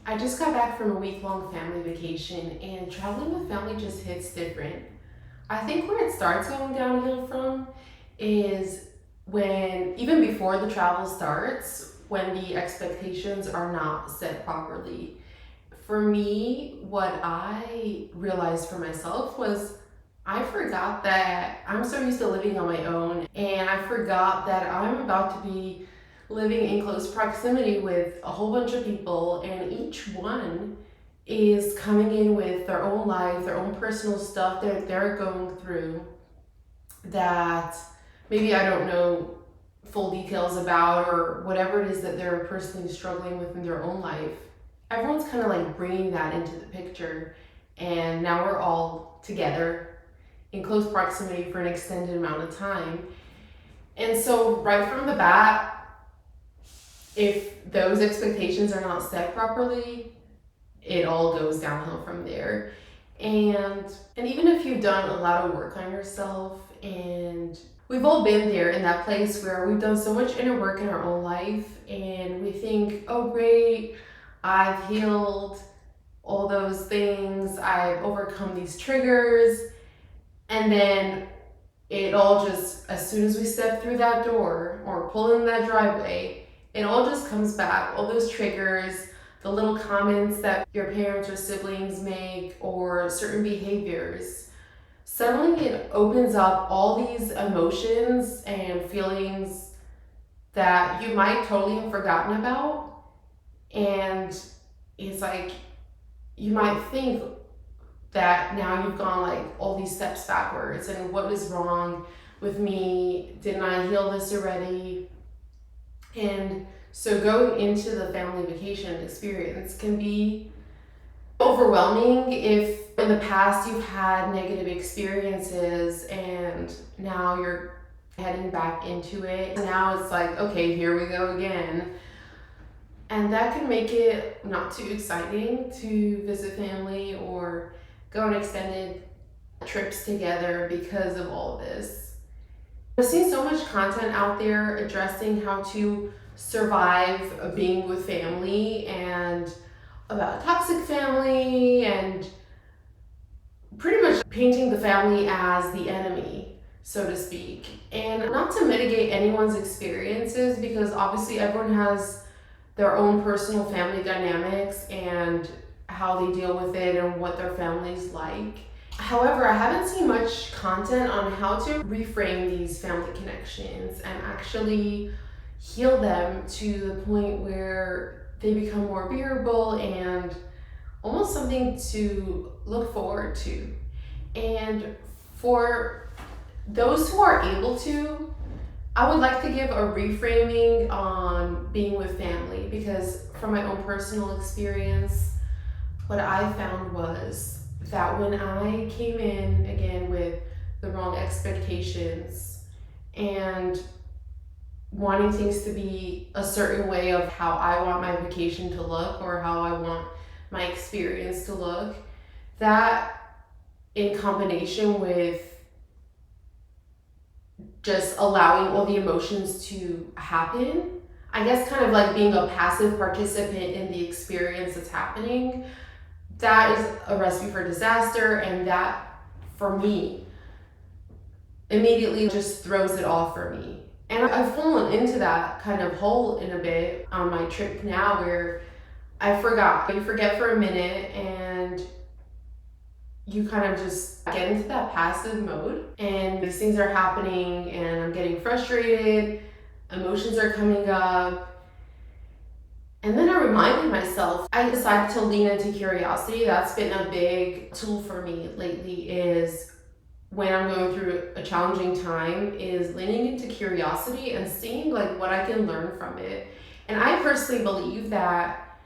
I just got back from a week-long family vacation, and traveling with family just hits different. I think where it starts going downhill from is when, even before the travel starts, when the expectations are not set properly. For me, what I realized for myself was I forgot that I'm so used to living on my own, and I forgot that I'm about to be living in close proximity with a whole bunch of people, and each one is coming in with their own life, their own personal stuff that they're going through that maybe I don't know full details about, or whatever it is that they're personally struggling with in their own life. Everyone's kind of like bringing that into the picture, and now we're all together in close proximity for an extended amount of time. And so, right from the bat, if those expectations are not set properly, it all goes downhill from there. And even if you've done a lot of work on yourself, and we've all been there in that place where we've done so much inner work in our own life, and we think, oh great, I've healed all those things, I've overcome these triggers, and then it all just, as soon as we step through that door or pull in that driveway, it all just comes back. All those triggers, the little comments that your parents or siblings make, or certain behaviors, suddenly it opens up all these emotions and feelings that you might totally have forgotten about. And it's like, you might think that now you've gone like all these steps backwards, and what is wrong with me? Didn't I heal this already? And so going into the family vacation experience can be overwhelming if in the past you've had negative experiences and now you're heading back into it. Now it's like, okay, here we go again. And that can make it not too exciting to visit family or go on extended trips together because of all of this. I've seen so much content out there addressing how to survive being with family, and about toxic family, and pretty much painting the family as the enemy, so to speak. And not to mitigate anyone's experiences, because obviously everyone has their own personal family dynamics and how they deal with it and what their family's like. However, I haven't seen much content on how to reframe these family connections and actually heal them to the point where they become more bearable and almost something to look forward to. And for those who are able to, I would like to give a reframing on being with family, because from my own personal experience, what I found was that when I came in again with the wrong expectations and wanting things to be a certain way of how I want my vacation to look or how I want my experience to look, that in combination with just allowing all the emotions to happen, I guess kind of like being a passive participant in the experience that's happening, that is a recipe for disaster. And that, for me, immediately just throws it off for me. And I've fallen into that kind of hole in a bit on my trip now, where I forgot. You forget for a minute and you kind of just get into that passive mode, and these things are happening and I'm getting frustrated, emotions are coming up. And then I reminded myself, I decided to lean into curiosity. That's been a big tool for me lately, is when I'm going through a challenging time, is leaning into curiosity and seeing like what I can learn from it. And I personally believe that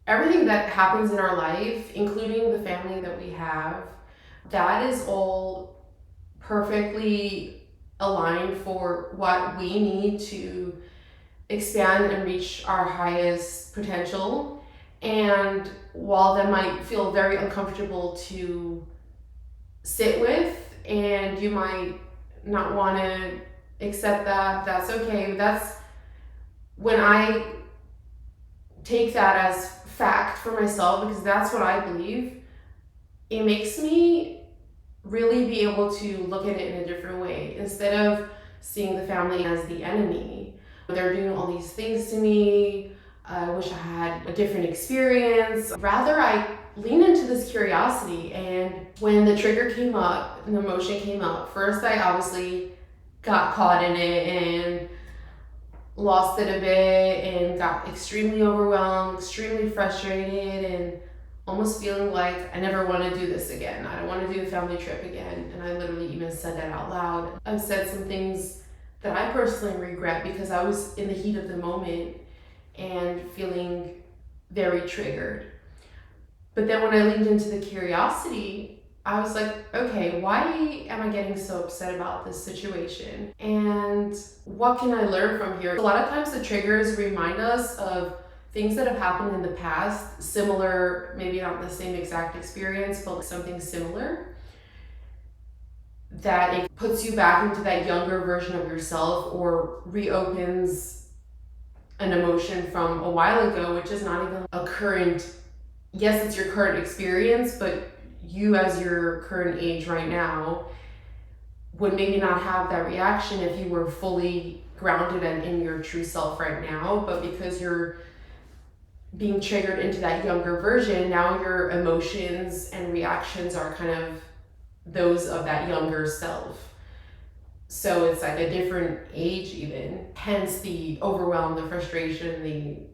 everything that happens in our life, including the family that we have, that is all perfectly aligned for what we need to expand and reach our highest potential. And while that might feel very uncomfortable to sit with, and you might not want to accept that, that's okay. That's when I take that as fact for myself, because that's what I believe, it makes me really be able to look at it in a different way. Instead of seeing the family as the enemy, they're doing all these things to me, I wish I had a different experience. Rather, I lean into this curiosity, and when the trigger came up and the emotion came up, first I obviously got caught in it and lost it a bit and got extremely overwhelmed, extremely frustrated, and almost feeling like I never want to do this again. I don't want to do the family trip again. And I literally even said that out loud. I've said some things that I personally regret because I was in the heat of the moment and feeling very triggered. But then when I leaned into the curiosity, I was like, okay, why am I getting so upset about this situation? And what can I learn from here? A lot of times the triggers remind us of things that have happened in the past, similar, maybe not the same exact experience, but something similar, that it puts you back into that younger version of yourself or reopens an emotion from a while ago, which is not even a current, yes, it's your current experience, but you as your current age right now would maybe not have that reaction if you were fully grounded and in your true self right now. But because you're being triggered into that younger version, now your emotions and reactions are kind of those of that younger self. So it's like a different age even. Hence the overwhelm, the frustration,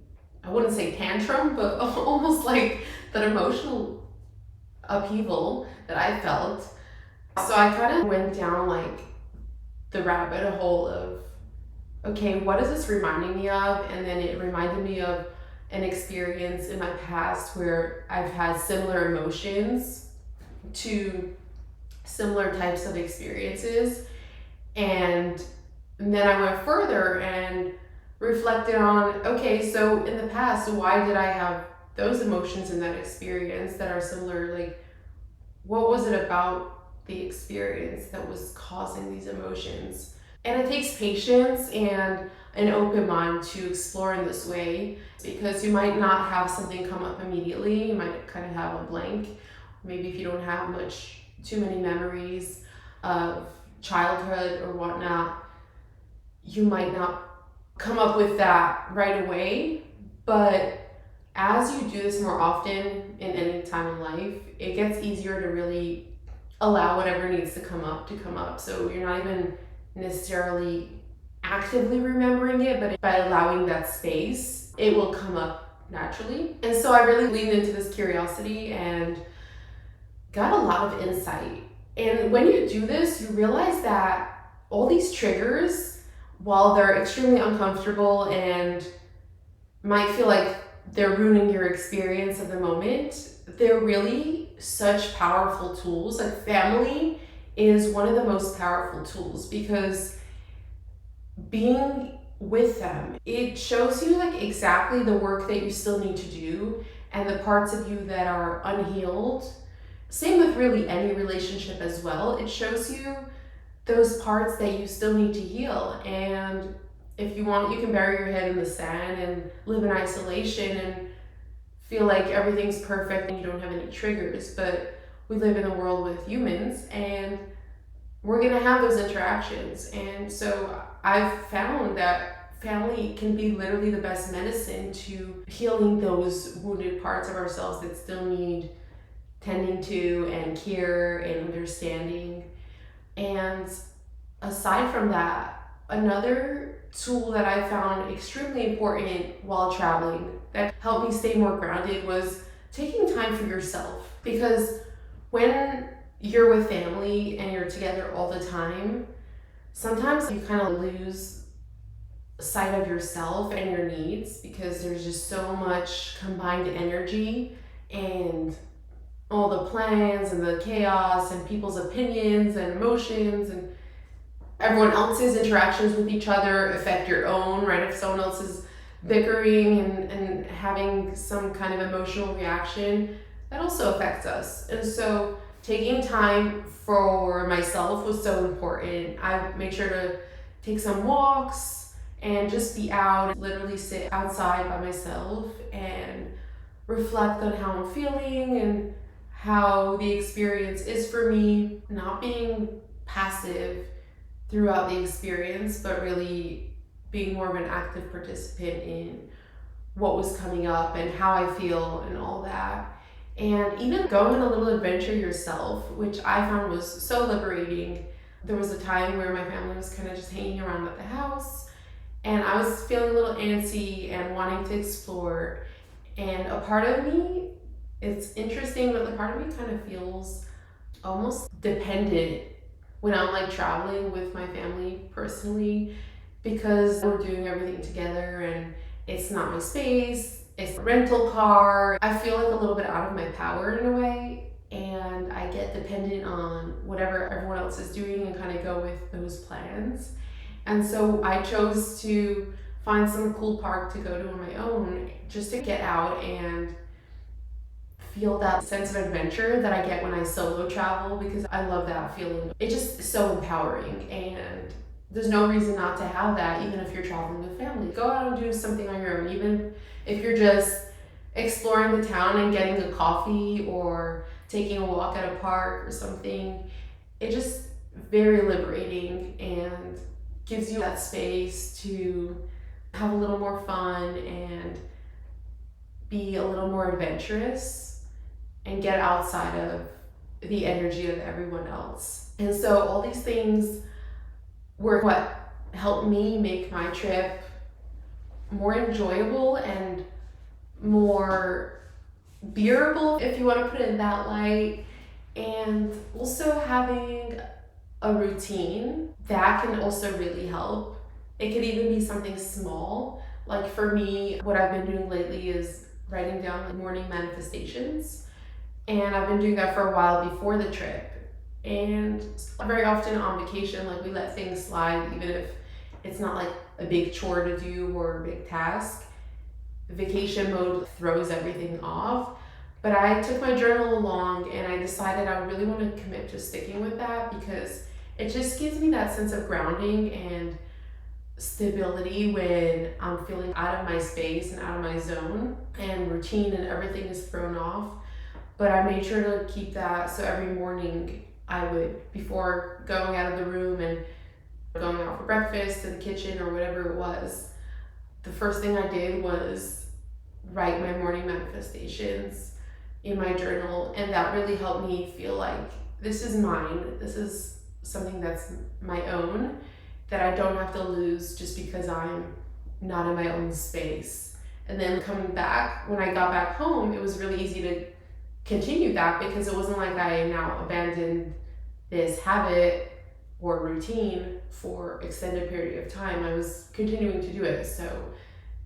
I wouldn't say tantrum, but almost like that emotional upheaval that I felt. So I kind of went down like the rabbit hole of, okay, what is this reminding me of? And then it reminded me of an experience in my past where I've had similar emotions to similar types of experiences. And then I went further and reflected on, okay, so in the past, why did I have those emotions in that experience that are similar? Like, what was it about the experience that was causing these emotions? And it takes patience and an open mind to explore in this way, because you might not have something come up immediately. You might kind of have a blank. Maybe if you don't have too many memories of childhood or whatnot, you might not come up with that right away. But as you do this more often in any time in life, it gets easier to really allow whatever needs to come up. So you're not even necessarily actively remembering it, but by allowing that space, it will come up naturally. And so I really leaned into this curiosity and got a lot of insight. And when you do this, you realize that all these triggers, while they're extremely uncomfortable and might feel like they're ruining your experience of the moment, they're really such powerful tools. Like, family is one of the most powerful tools, because being with them, it shows you like exactly the work that you still need to do and the parts of you that are unhealed. Same with really any relationship as well. It shows you those parts that you still need to heal. And if you want, you can bury your head in the sand and live in isolation and feel like everything's perfect and you don't have any triggers. But we live in a world with humans, and we're gonna have those interactions. And so I've found that family can be literally the best medicine to healing those wounded parts of ourselves that still need tending to and care and understanding. And aside from that, another tool that I found extremely important while traveling that helped me stay more grounded was taking time for yourself. Because when you're with family and you're together all the time, sometimes you kind of lose sight of yourself and your needs, because there's just so much combined energy and all the plans and the chaos and people's opinions and emotions, and everyone else's interactions with each other affect your own, right? If someone else is bickering and having some kind of emotional reaction, that also affects us. And so taking time for myself was so important. I made sure to take some walks and just be out, literally sit outside by myself and reflect on how I'm feeling and how the experience is for me, not being passive throughout the experience, but really being more of an active participant in what was coming up and how I feel and all that. And even going on a little adventure yourself, which I found was so liberating. There was a time where my family was kind of just hanging around at the house, and I was feeling a little antsy and wanting to explore. And a part of me, it's interesting, but the part of me kind of feels almost dependent when I'm like traveling with my family personally, because we're doing everything together and it's not my space, it's a rental car. I feel like a little bit out of my power in a way, and I get dependent on whatever everyone else is doing and kind of go with those plans. And so I chose to find some cool park to go to on my own just to get out and feel that sense of adventure that I get when I solo travel, because I love that feeling. It's just so empowering, and there's no reason not to have that even if you're traveling with family. Go out and do something on your own, even if you're just exploring the town and getting a coffee or taking a walk at a park or something. It's just very liberating and gives you that space to have a little more fun and be a little more adventurous and get outside of the energy of everyone else. And so all these things were what helped me make my trip more enjoyable and more bearable, if you want to put it in that light. And also having a routine that can also really help. It could even be something small. Like for me, what I've been doing lately is writing down like morning manifestations. And I've been doing that for a while before the trip. And very often on vacation, like we let things slide, even if it's not like a big chore to do or a big task. Vacation mode throws everything off. But I took my journal along and I decided I really want to commit to sticking with that, because it just gives me that sense of grounding and stability when I'm feeling out of my space and out of my zone and routine and everything is thrown off. But I made sure to keep that, so every morning I would, before going out of the room and going out for breakfast to the kitchen or whatever it was, the first thing I did was write my morning manifestations in my journal. And that really helped me feel like this is mine. This is something that's my own, that I don't have to lose just because I'm not in my own space. And then coming back, when I got back home, it was really easy to continue that, because it wasn't like I now abandoned this habit or routine for extended period of time. I was continuing to do it, so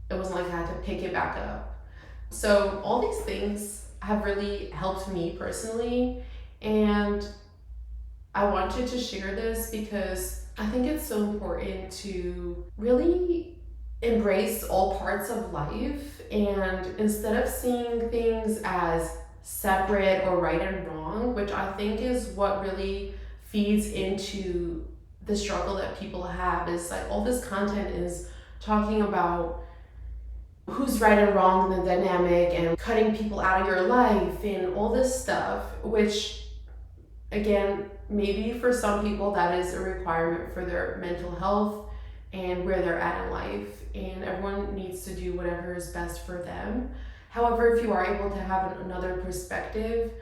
it wasn't like I had to pick it back up. So all these things have really helped me personally, and I wanted to share this because I think it's so important to really embrace all parts of life, and instead of seeing things as separate or right and wrong, which I think is what really feeds into the struggle that people have, is like all this content is talking about who's right and wrong in the dynamic and cutting people out of your life and all this stuff, which again, maybe for some people that is a requirement for their mental health and where they're at in life, and everyone needs to do whatever is best for them. However, if you are able to have another perspective,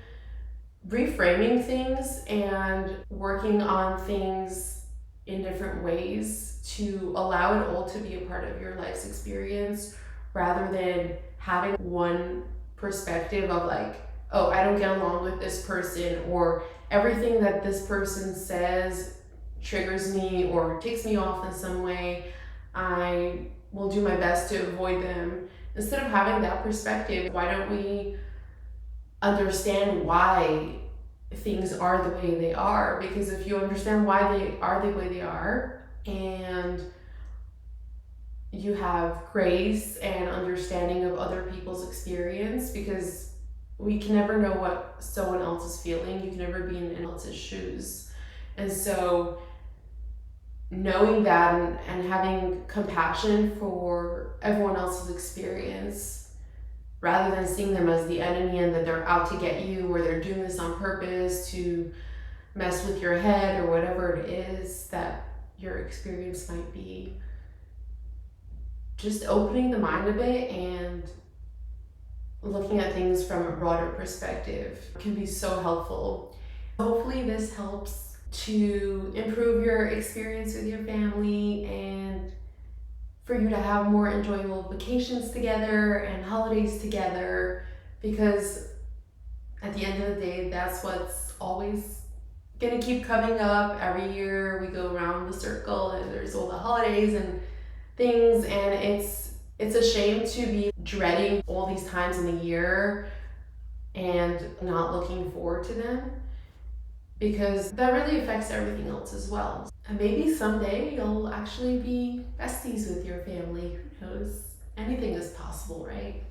reframing things and working on things in different ways to allow it all to be a part of your life's experience, rather than having one perspective of like, oh, I don't get along with this person, or everything that this person says triggers me or ticks me off in some way. I will do my best to avoid them. Instead of having that perspective, why don't we understand why things are the way they are? Because if you understand why they are the way they are, and you have grace and understanding of other people's experience, because we can never know what someone else is feeling. You can never be in anyone else's shoes. And so knowing that and having compassion for everyone else's experience rather than seeing them as the enemy and that they're out to get you or they're doing this on purpose to mess with your head or whatever it is that your experience might be. Just opening the mind a bit and looking at things from a broader perspective can be so helpful. Hopefully this helps to improve your experience with your family and for you to have more enjoyable vacations together and holidays together, because at the end of the day, that's what's always gonna keep coming up. Every year we go around the circle and there's all the holidays and things, and it's a shame to be dreading all these times in the year and not looking forward to them, because that really affects everything else as well. And maybe someday you'll actually be besties with your family. Who knows? Anything is possible, right?